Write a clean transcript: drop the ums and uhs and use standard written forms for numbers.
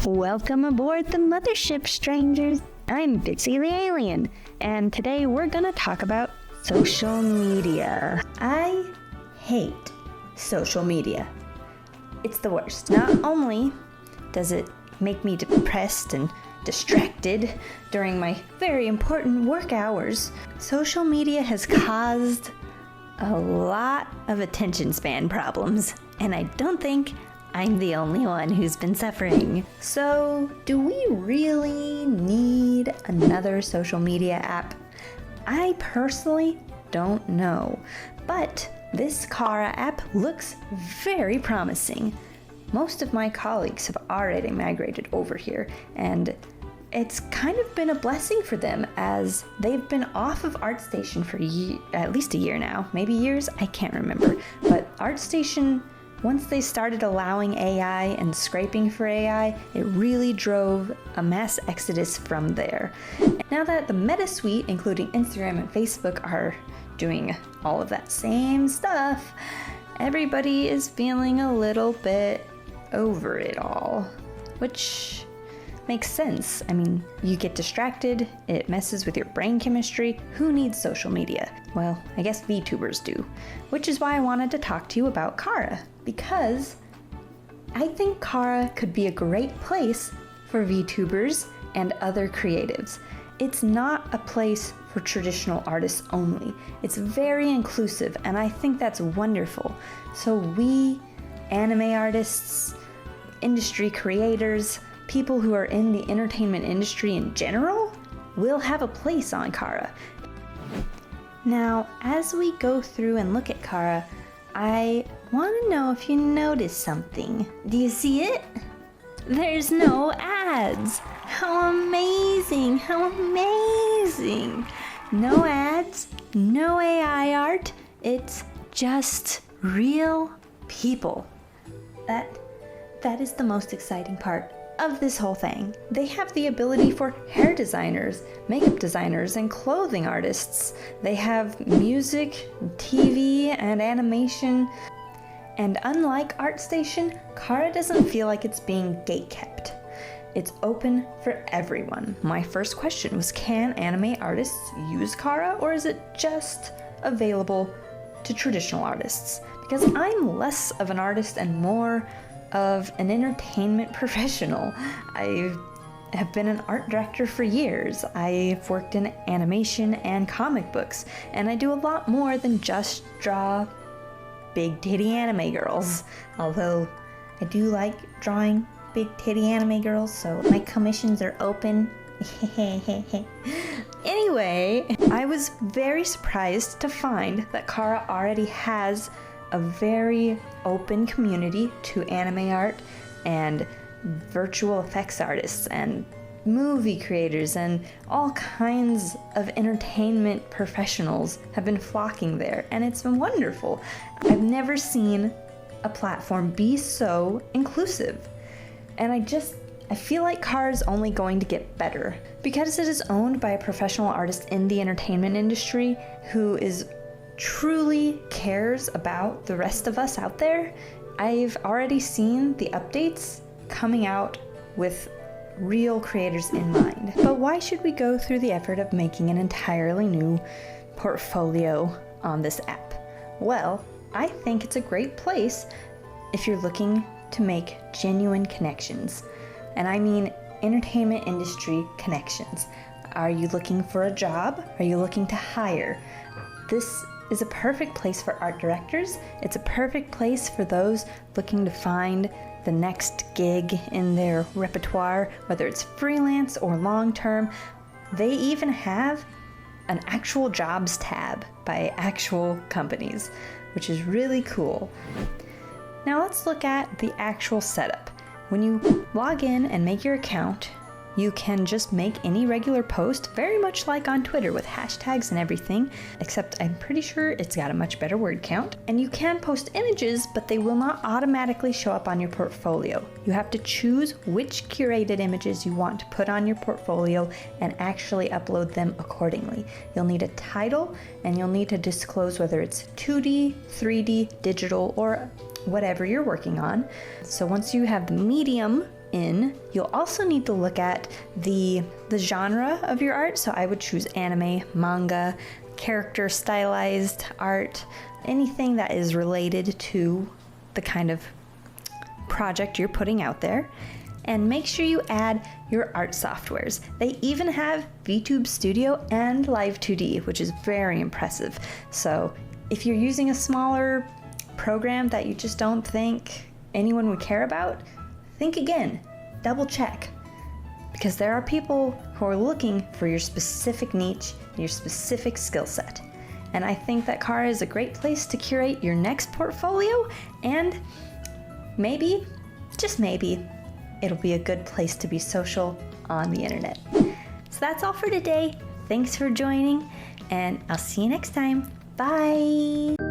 Welcome aboard the mothership, strangers. I'm Bitsy the alien, and today we're gonna talk about social media. I hate social media. It's the worst. Not only does it make me depressed and distracted during my very important work hours, social media has caused a lot of attention span problems, and I don't think I'm the only one who's been suffering. So, do we really need another social media app? I personally don't know, but this Cara app looks very promising. Most of my colleagues have already migrated over here, and it's kind of been a blessing for them as they've been off of ArtStation for at least a year now, maybe years, I can't remember. But ArtStation, once they started allowing AI and scraping for AI, it really drove a mass exodus from there. Now that the Meta Suite, including Instagram and Facebook, are doing all of that same stuff, everybody is feeling a little bit over it all, which makes sense. I mean, you get distracted, it messes with your brain chemistry. Who needs social media? Well, I guess Vtubers do, which is why I wanted to talk to you about Cara, because I think Cara could be a great place for Vtubers and other creatives. It's not a place for traditional artists only. It's very inclusive, and I think that's wonderful. So we, anime artists, industry creators, people who are in the entertainment industry in general, will have a place on Cara. Now, as we go through and look at Cara, I want to know if you notice something. Do you see it? There's no ads. How amazing! How amazing! No ads, no AI art. It's just real people. That is the most exciting part of this whole thing. They have the ability for hair designers, makeup designers, and clothing artists. They have music, TV, and animation. And unlike ArtStation, Cara doesn't feel like it's being gatekept. It's open for everyone. My first question was, can anime artists use Cara, or is it just available to traditional artists? Because I'm less of an artist and more of an entertainment professional. I have been an art director for years. I've worked in animation and comic books, and I do a lot more than just draw big titty anime girls. Although I do like drawing big titty anime girls, so my commissions are open. Anyway, I was very surprised to find that Cara already has a very open community to anime art and virtual effects artists and movie creators, and all kinds of entertainment professionals have been flocking there, and it's been wonderful. I've never seen a platform be so inclusive, and I feel like Cara is only going to get better because it is owned by a professional artist in the entertainment industry who truly cares about the rest of us out there. I've already seen the updates coming out with real creators in mind. But why should we go through the effort of making an entirely new portfolio on this app? Well, I think it's a great place if you're looking to make genuine connections. And I mean entertainment industry connections. Are you looking for a job? Are you looking to hire? This is a perfect place for art directors. It's a perfect place for those looking to find the next gig in their repertoire, whether it's freelance or long-term. They even have an actual jobs tab by actual companies, which is really cool. Now let's look at the actual setup. When you log in and make your account, you can just make any regular post, very much like on Twitter with hashtags and everything, except I'm pretty sure it's got a much better word count. And you can post images, but they will not automatically show up on your portfolio. You have to choose which curated images you want to put on your portfolio and actually upload them accordingly. You'll need a title, and you'll need to disclose whether it's 2D, 3D, digital, or whatever you're working on. So once you have the medium in, you'll also need to look at the genre of your art. So I would choose anime, manga, character stylized art, anything that is related to the kind of project you're putting out there. And make sure you add your art softwares. They even have VTube Studio and Live 2D, which is very impressive. So if you're using a smaller program that you just don't think anyone would care about, think again, double check. Because there are people who are looking for your specific niche, your specific skill set. And I think that Cara is a great place to curate your next portfolio, and maybe, just maybe, it'll be a good place to be social on the internet. So that's all for today. Thanks for joining, and I'll see you next time. Bye!